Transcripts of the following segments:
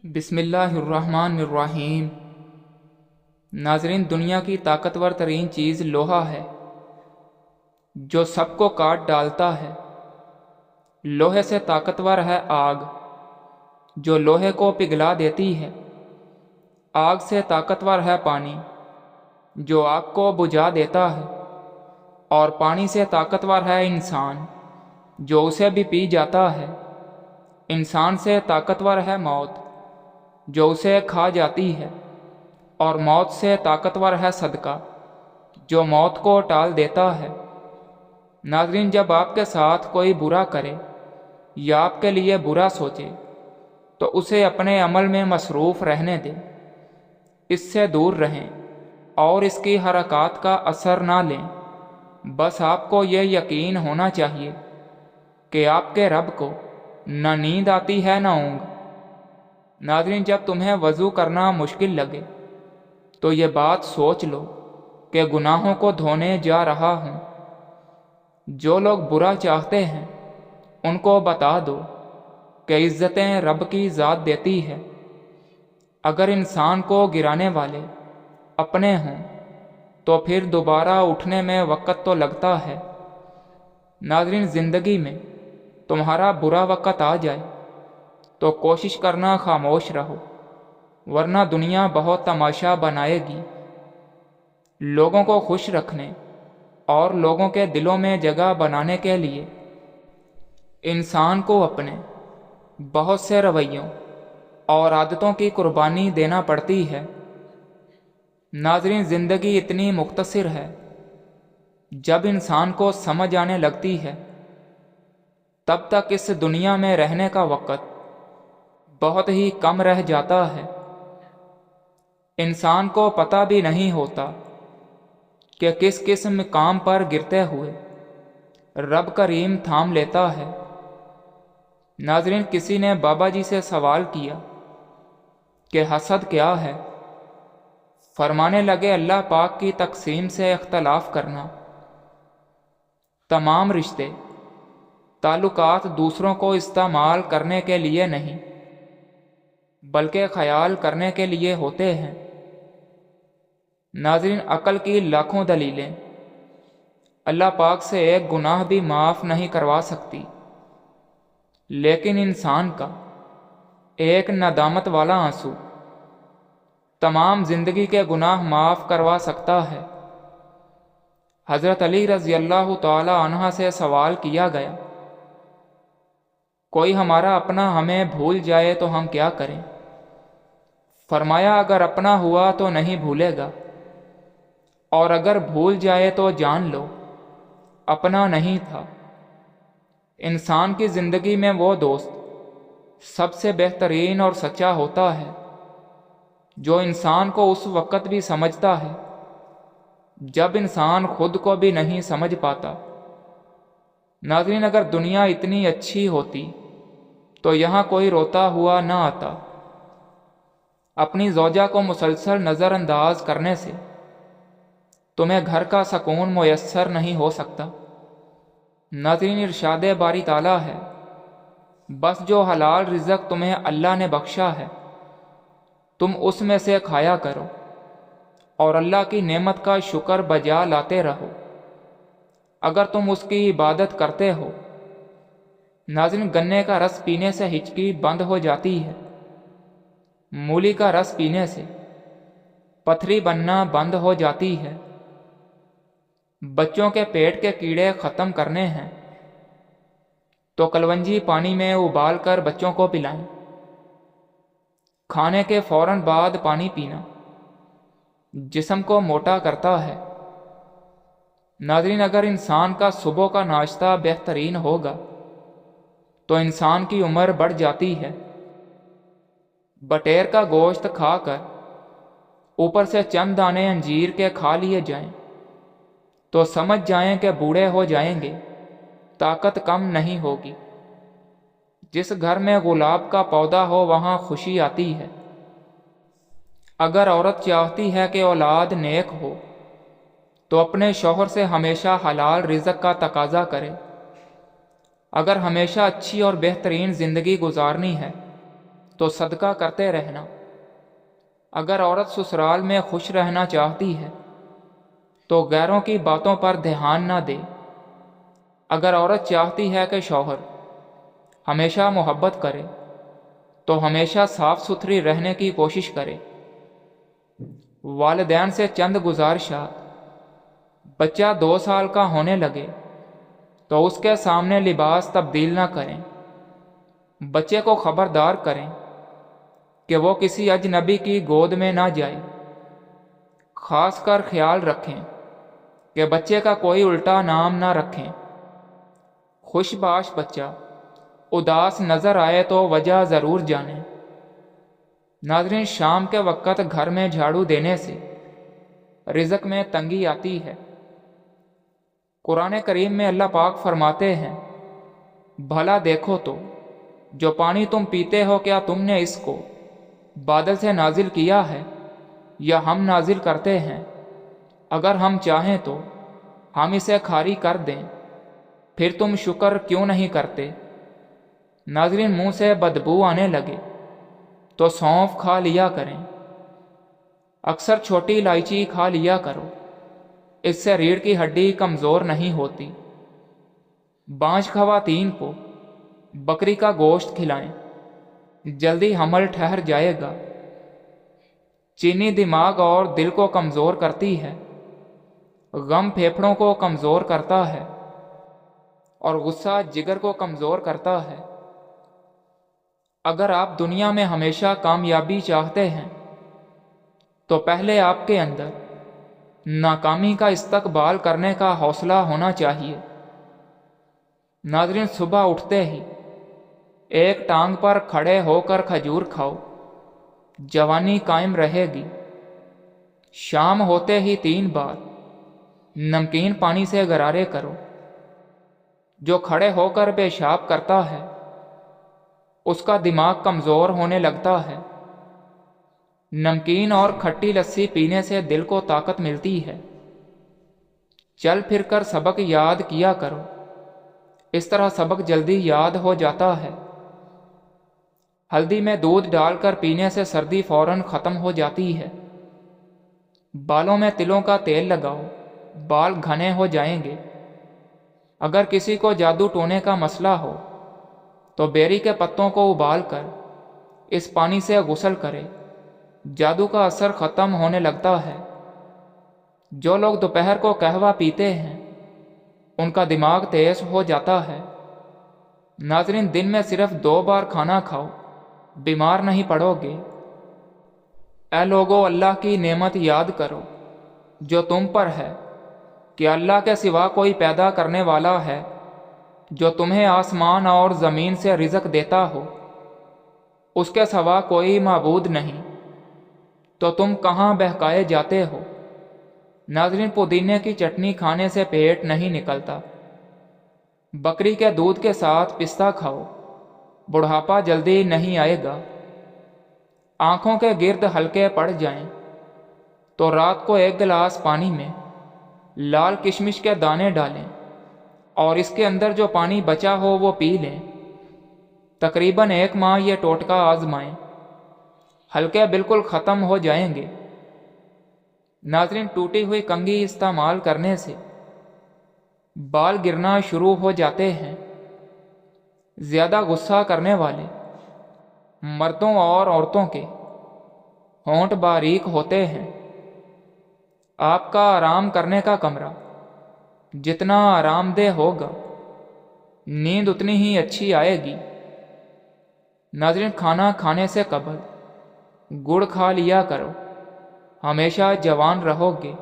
بسم اللہ الرحمن الرحیم۔ ناظرین، دنیا کی طاقتور ترین چیز لوہا ہے جو سب کو کاٹ ڈالتا ہے۔ لوہے سے طاقتور ہے آگ جو لوہے کو پگھلا دیتی ہے۔ آگ سے طاقتور ہے پانی جو آگ کو بجھا دیتا ہے، اور پانی سے طاقتور ہے انسان جو اسے بھی پی جاتا ہے۔ انسان سے طاقتور ہے موت جو اسے کھا جاتی ہے، اور موت سے طاقتور ہے صدقہ جو موت کو ٹال دیتا ہے۔ ناظرین، جب آپ کے ساتھ کوئی برا کرے یا آپ کے لیے برا سوچے تو اسے اپنے عمل میں مصروف رہنے دیں، اس سے دور رہیں اور اس کی حرکات کا اثر نہ لیں۔ بس آپ کو یہ یقین ہونا چاہیے کہ آپ کے رب کو نہ نیند آتی ہے نہ اونگ۔ ناظرین، جب تمہیں وضو کرنا مشکل لگے تو یہ بات سوچ لو کہ گناہوں کو دھونے جا رہا ہوں۔ جو لوگ برا چاہتے ہیں ان کو بتا دو کہ عزتیں رب کی ذات دیتی ہے۔ اگر انسان کو گرانے والے اپنے ہوں تو پھر دوبارہ اٹھنے میں وقت تو لگتا ہے۔ ناظرین، زندگی میں تمہارا برا وقت آ جائے تو کوشش کرنا خاموش رہو، ورنہ دنیا بہت تماشا بنائے گی۔ لوگوں کو خوش رکھنے اور لوگوں کے دلوں میں جگہ بنانے کے لیے انسان کو اپنے بہت سے رویوں اور عادتوں کی قربانی دینا پڑتی ہے۔ ناظرین، زندگی اتنی مختصر ہے، جب انسان کو سمجھ آنے لگتی ہے تب تک اس دنیا میں رہنے کا وقت بہت ہی کم رہ جاتا ہے۔ انسان کو پتہ بھی نہیں ہوتا کہ کس کس مقام پر گرتے ہوئے رب کریم تھام لیتا ہے۔ ناظرین، کسی نے بابا جی سے سوال کیا کہ حسد کیا ہے؟ فرمانے لگے، اللہ پاک کی تقسیم سے اختلاف کرنا۔ تمام رشتے تعلقات دوسروں کو استعمال کرنے کے لیے نہیں بلکہ خیال کرنے کے لیے ہوتے ہیں۔ ناظرین، عقل کی لاکھوں دلیلیں اللہ پاک سے ایک گناہ بھی معاف نہیں کروا سکتی، لیکن انسان کا ایک ندامت والا آنسو تمام زندگی کے گناہ معاف کروا سکتا ہے۔ حضرت علی رضی اللہ تعالی عنہ سے سوال کیا گیا، کوئی ہمارا اپنا ہمیں بھول جائے تو ہم کیا کریں؟ فرمایا، اگر اپنا ہوا تو نہیں بھولے گا، اور اگر بھول جائے تو جان لو اپنا نہیں تھا۔ انسان کی زندگی میں وہ دوست سب سے بہترین اور سچا ہوتا ہے جو انسان کو اس وقت بھی سمجھتا ہے جب انسان خود کو بھی نہیں سمجھ پاتا۔ ناظرین، اگر دنیا اتنی اچھی ہوتی تو یہاں کوئی روتا ہوا نہ آتا۔ اپنی زوجہ کو مسلسل نظر انداز کرنے سے تمہیں گھر کا سکون میسر نہیں ہو سکتا۔ ناظرین، ارشاد باری تعالیٰ ہے، بس جو حلال رزق تمہیں اللہ نے بخشا ہے تم اس میں سے کھایا کرو اور اللہ کی نعمت کا شکر بجا لاتے رہو۔ اگر تم اس کی عبادت کرتے ہو، ناظرین، گنے کا رس پینے سے ہچکی بند ہو جاتی ہے، مولی کا رس پینے سے پتھری بننا بند ہو جاتی ہے۔ بچوں کے پیٹ کے کیڑے ختم کرنے ہیں تو کلونجی پانی میں ابال کر بچوں کو پلائیں۔ کھانے کے فوراً بعد پانی پینا جسم کو موٹا کرتا ہے۔ ناظرین، اگر انسان کا صبح کا ناشتہ بہترین ہوگا تو انسان کی عمر بڑھ جاتی ہے۔ بٹیر کا گوشت کھا کر اوپر سے چند دانے انجیر کے کھا لیے جائیں تو سمجھ جائیں کہ بوڑھے ہو جائیں گے، طاقت کم نہیں ہوگی۔ جس گھر میں گلاب کا پودا ہو وہاں خوشی آتی ہے۔ اگر عورت چاہتی ہے کہ اولاد نیک ہو تو اپنے شوہر سے ہمیشہ حلال رزق کا تقاضا کرے۔ اگر ہمیشہ اچھی اور بہترین زندگی گزارنی ہے تو صدقہ کرتے رہنا۔ اگر عورت سسرال میں خوش رہنا چاہتی ہے تو غیروں کی باتوں پر دھیان نہ دے۔ اگر عورت چاہتی ہے کہ شوہر ہمیشہ محبت کرے تو ہمیشہ صاف ستھری رہنے کی کوشش کرے۔ والدین سے چند گزارشات: بچہ 2 سال کا ہونے لگے تو اس کے سامنے لباس تبدیل نہ کریں۔ بچے کو خبردار کریں کہ وہ کسی اجنبی کی گود میں نہ جائے۔ خاص کر خیال رکھیں کہ بچے کا کوئی الٹا نام نہ رکھیں۔ خوش باش بچہ اداس نظر آئے تو وجہ ضرور جانیں۔ ناظرین، شام کے وقت گھر میں جھاڑو دینے سے رزق میں تنگی آتی ہے۔ قرآن کریم میں اللہ پاک فرماتے ہیں، بھلا دیکھو تو جو پانی تم پیتے ہو کیا تم نے اس کو بادل سے نازل کیا ہے یا ہم نازل کرتے ہیں؟ اگر ہم چاہیں تو ہم اسے کھاری کر دیں، پھر تم شکر کیوں نہیں کرتے؟ ناظرین، منہ سے بدبو آنے لگے تو سونف کھا لیا کریں۔ اکثر چھوٹی الائچی کھا لیا کرو، اس سے ریڑھ کی ہڈی کمزور نہیں ہوتی۔ بانجھ خواتین کو بکری کا گوشت کھلائیں، جلدی حمل ٹھہر جائے گا۔ چینی دماغ اور دل کو کمزور کرتی ہے، غم پھیپھڑوں کو کمزور کرتا ہے اور غصہ جگر کو کمزور کرتا ہے۔ اگر آپ دنیا میں ہمیشہ کامیابی چاہتے ہیں تو پہلے آپ کے اندر ناکامی کا استقبال کرنے کا حوصلہ ہونا چاہیے۔ ناظرین، صبح اٹھتے ہی ایک ٹانگ پر کھڑے ہو کر کھجور کھاؤ، جوانی قائم رہے گی۔ شام ہوتے ہی 3 بار نمکین پانی سے غرارے کرو۔ جو کھڑے ہو کر پیشاب کرتا ہے اس کا دماغ کمزور ہونے لگتا ہے۔ نمکین اور کھٹی لسی پینے سے دل کو طاقت ملتی ہے۔ چل پھر کر سبق یاد کیا کرو، اس طرح سبق جلدی یاد ہو جاتا ہے۔ ہلدی میں دودھ ڈال کر پینے سے سردی فوراً ختم ہو جاتی ہے۔ بالوں میں تلوں کا تیل لگاؤ، بال گھنے ہو جائیں گے۔ اگر کسی کو جادو ٹونے کا مسئلہ ہو تو بیری کے پتوں کو ابال کر اس پانی سے غسل کرے، جادو کا اثر ختم ہونے لگتا ہے۔ جو لوگ دوپہر کو قہوہ پیتے ہیں ان کا دماغ تیز ہو جاتا ہے۔ ناظرین، دن میں صرف 2 بار کھانا کھاؤ، بیمار نہیں پڑو گے۔ اے لوگو، اللہ کی نعمت یاد کرو جو تم پر ہے، کہ اللہ کے سوا کوئی پیدا کرنے والا ہے جو تمہیں آسمان اور زمین سے رزق دیتا ہو۔ اس کے سوا کوئی معبود نہیں، تو تم کہاں بہکائے جاتے ہو؟ ناظرین، پودینے کی چٹنی کھانے سے پیٹ نہیں نکلتا۔ بکری کے دودھ کے ساتھ پستہ کھاؤ، بڑھاپا جلدی نہیں آئے گا۔ آنکھوں کے گرد ہلکے پڑ جائیں تو رات کو 1 گلاس پانی میں لال کشمش کے دانے ڈالیں اور اس کے اندر جو پانی بچا ہو وہ پی لیں۔ تقریباً 1 ماہ یہ ٹوٹکا آزمائیں، ہلکے بالکل ختم ہو جائیں گے۔ ناظرین، ٹوٹی ہوئی کنگھی استعمال کرنے سے بال گرنا شروع ہو جاتے ہیں۔ زیادہ غصہ کرنے والے مردوں اور عورتوں کے ہونٹ باریک ہوتے ہیں۔ آپ کا آرام کرنے کا کمرہ جتنا آرام دہ ہوگا، نیند اتنی ہی اچھی آئے گی۔ ناظرین، کھانا کھانے سے قبل گڑ کھا لیا کرو، ہمیشہ جوان رہو گے۔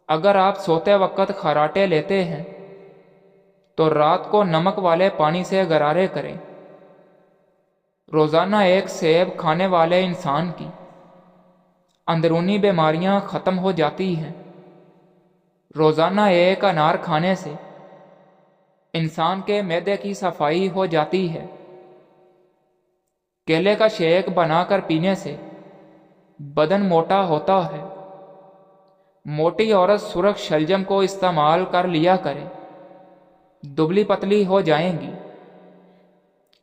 اگر آپ سوتے وقت خراٹے لیتے ہیں تو رات کو نمک والے پانی سے غرارے کریں۔ روزانہ 1 سیب کھانے والے انسان کی اندرونی بیماریاں ختم ہو جاتی ہیں۔ روزانہ 1 انار کھانے سے انسان کے معدے کی صفائی ہو جاتی ہے۔ کیلے کا شیک بنا کر پینے سے بدن موٹا ہوتا ہے۔ موٹی عورت سرخ شلجم کو استعمال کر لیا کرے، دبلی پتلی ہو جائیں گی۔